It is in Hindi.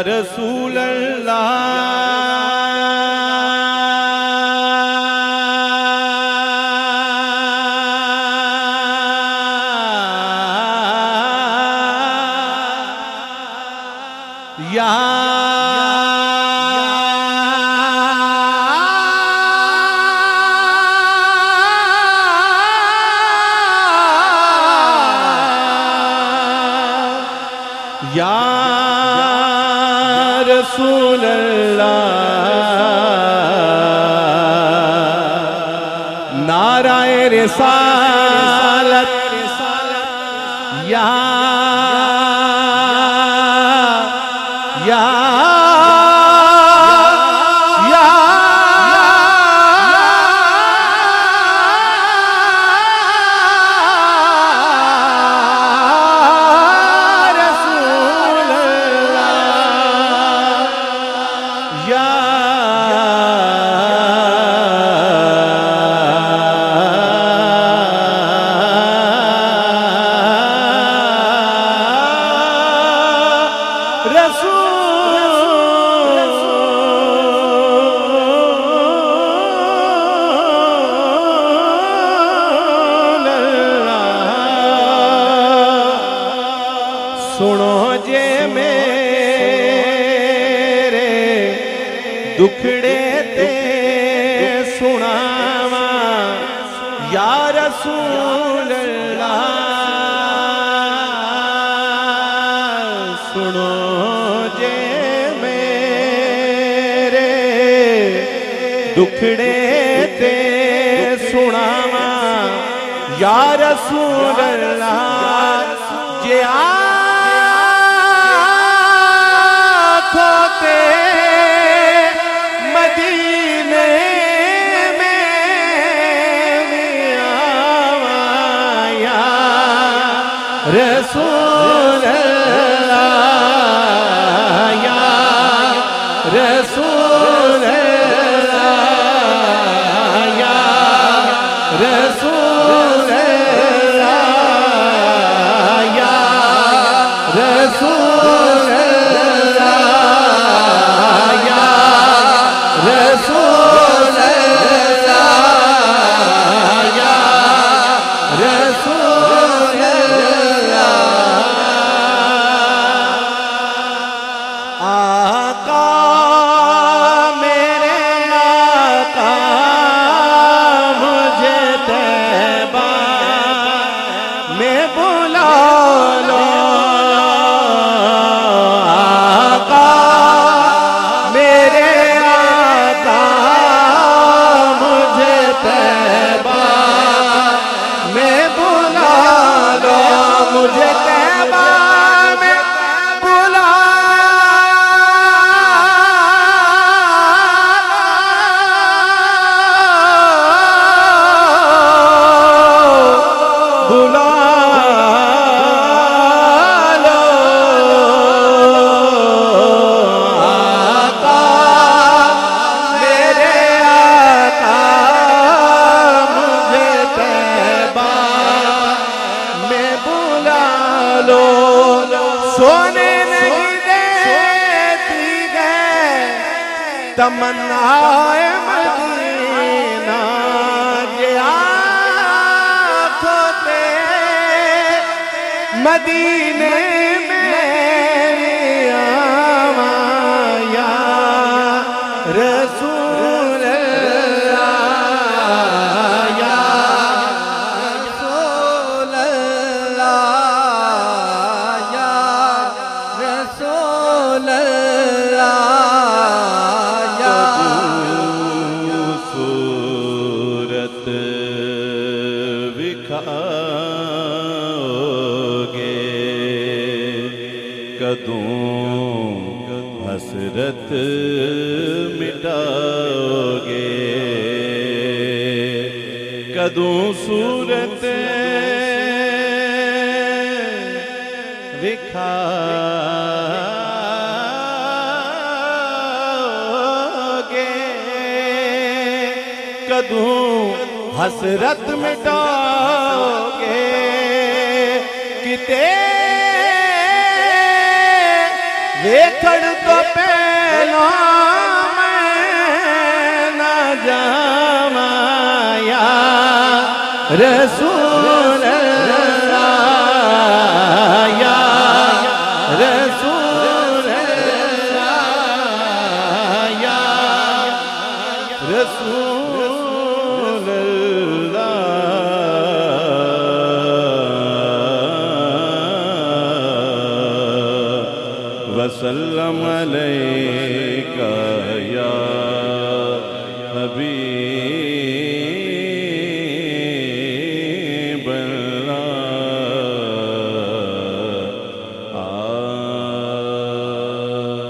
रसूल अल्लाह या रसूल अल्लाह नाराए रिसालत या सुनो जे मेरे दुखड़े ते सुनावा या रसूल अल्लाह सुनो जे मेरे दुखड़े ते सुनावा या रसूल अल्लाह जे खोते मदीने में आया रसूल अल्लाह या रसूल अल्लाह या रसूल अल्लाह या रसूल सोने नहीं देती गए तमन्नाए मदीना जे आँखों ते मदीने में आवा या रसूल अल्लाह या रसूल अल्लाह या रसूल अल्लाह या सूरत विखाओगे कदों हसरत मिटाओगे कदों सूरत विखाओगे कदों हसरत मिटाओगे किते देखड़ तो पहला मैं न जावाया रसूल अल्लाह या रसूल अल्लाह या रसूल अल्लाह वसल्लम अलैका या हबीब